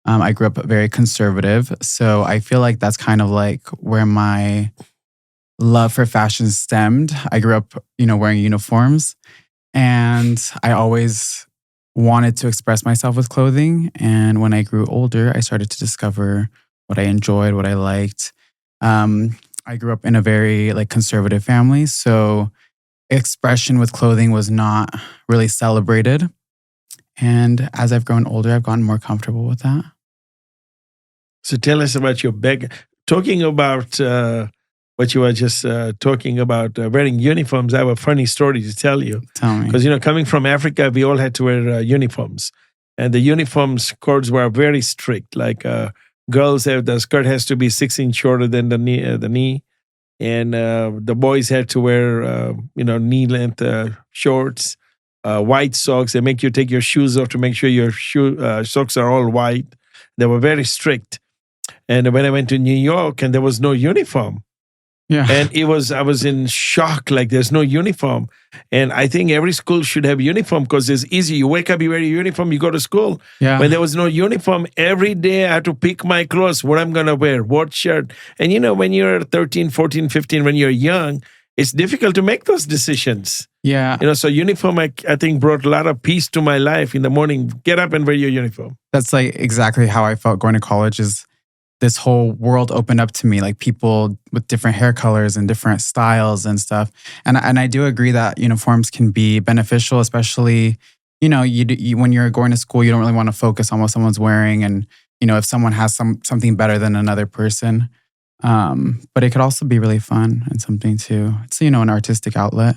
I grew up very conservative. So I feel like that's kind of like where my love for fashion stemmed. I grew up, wearing uniforms, and I always wanted to express myself with clothing. And when I grew older, I started to discover what I enjoyed, what I liked. I grew up in a very like conservative family, so expression with clothing was not really celebrated. And as I've grown older, I've gotten more comfortable with that. So tell us about your bag. Talking about what you were just talking about, wearing uniforms, I have a funny story to tell you. Tell me. Because, coming from Africa, we all had to wear uniforms. And the uniforms codes were very strict. Like girls, the skirt has to be 6 inches shorter than the knee. And the boys had to wear, knee-length shorts, white socks. They make you take your shoes off to make sure your socks are all white. They were very strict. And when I went to New York, and there was no uniform. Yeah. And I was in shock, like there's no uniform. And I think every school should have uniform because it's easy. You wake up, you wear your uniform, you go to school. Yeah. When there was no uniform, every day I had to pick my clothes, what I'm going to wear, what shirt. And when you're 13, 14, 15, when you're young, it's difficult to make those decisions. Yeah. So uniform, I think, brought a lot of peace to my life in the morning. Get up and wear your uniform. That's like exactly how I felt going to college. Is this whole world opened up to me, like people with different hair colors and different styles and stuff. And I do agree that uniforms can be beneficial, especially, you when you're going to school, you don't really want to focus on what someone's wearing. And, if someone has something better than another person. But it could also be really fun and something too. It's, an artistic outlet.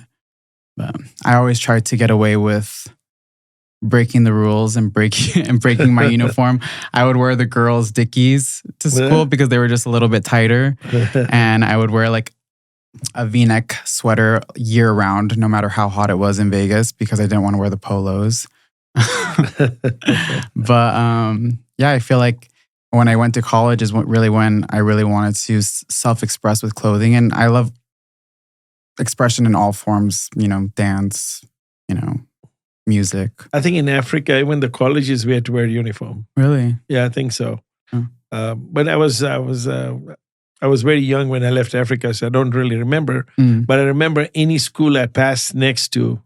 But I always try to get away with breaking the rules and breaking my uniform. I would wear the girls' Dickies to school because they were just a little bit tighter. And I would wear like a V-neck sweater year round, no matter how hot it was in Vegas, because I didn't want to wear the polos. But I feel like when I went to college is when I really wanted to self-express with clothing. And I love expression in all forms, dance, music. I think in Africa, even the colleges, we had to wear a uniform. Really? Yeah, I think so. Oh. But I was very young when I left Africa, so I don't really remember. But I remember any school I passed next to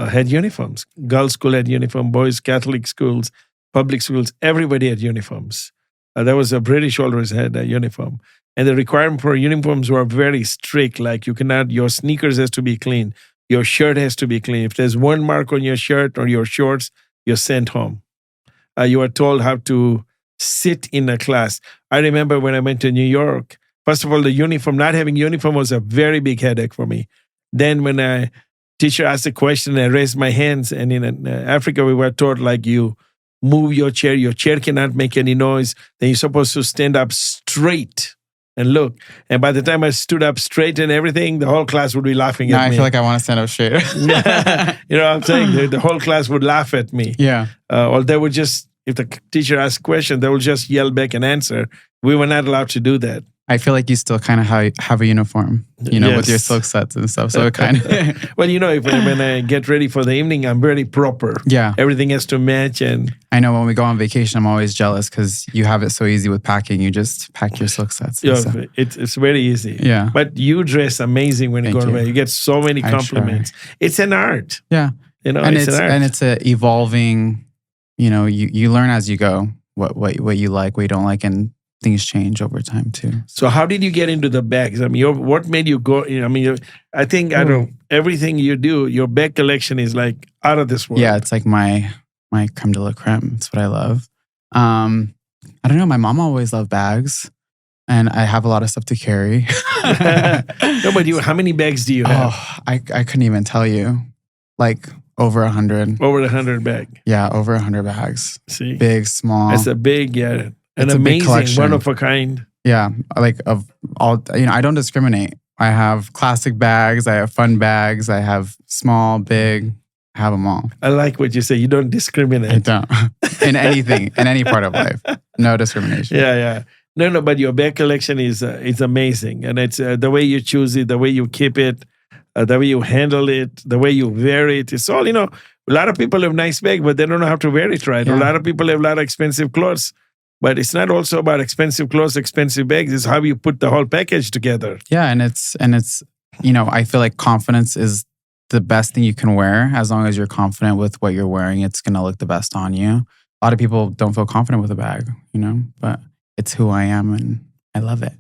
had uniforms. Girls' school had uniform, boys, Catholic schools, public schools, everybody had uniforms. There was a British always had a uniform. And the requirement for uniforms were very strict. Like your sneakers has to be clean. Your shirt has to be clean. If there's one mark on your shirt or your shorts, you're sent home. You are told how to sit in a class. I remember when I went to New York, first of all, not having uniform was a very big headache for me. Then when a teacher asked a question, I raised my hands. And in Africa, we were taught like you move your chair cannot make any noise. Then you're supposed to stand up straight and look. And by the time I stood up straight and everything, the whole class would be laughing at me. I feel like I want to stand up straight. You know what I'm saying? The whole class would laugh at me. Yeah. Or they would just, if the teacher asked a question, they would just yell back and answer. We were not allowed to do that. I feel like you still kind of have a uniform, Yes. with your silk sets and stuff. So it kind of... Well, when I get ready for the evening, I'm very proper. Yeah. Everything has to match. And I know when we go on vacation, I'm always jealous because you have it so easy with packing. You just pack your silk sets. It's very easy. Yeah. But you dress amazing when you go away. You get so many compliments. It's an art. Yeah. And it's an art. And it's a evolving, you learn as you go what you like, what you don't like, and things change over time too. So how did you get into the bags? I mean, what made you go? I think I don't know, everything you do, your bag collection is like out of this world. Yeah, it's like my creme de la creme. It's what I love. I don't know. My mom always loved bags, and I have a lot of stuff to carry. No, but how many bags do you have? Oh, I couldn't even tell you. Like over 100. Over 100 bag. Yeah, over 100 bags. See, big, small. It's a big, an It's a big amazing, collection. one of a kind. Yeah, like of all, I don't discriminate. I have classic bags, I have fun bags, I have small, big, I have them all. I like what you say. You don't discriminate. I don't. In anything, in any part of life. No discrimination. Yeah. No, but your bag collection is amazing. And it's the way you choose it, the way you keep it, the way you handle it, the way you wear it. It's all, a lot of people have nice bags, but they don't know how to wear it right. Yeah. A lot of people have a lot of expensive clothes, But it's not also about expensive clothes, expensive bags. It's how you put the whole package together. Yeah, and it's I feel like confidence is the best thing you can wear. As long as you're confident with what you're wearing, it's gonna look the best on you. A lot of people don't feel confident with a bag, but it's who I am and I love it.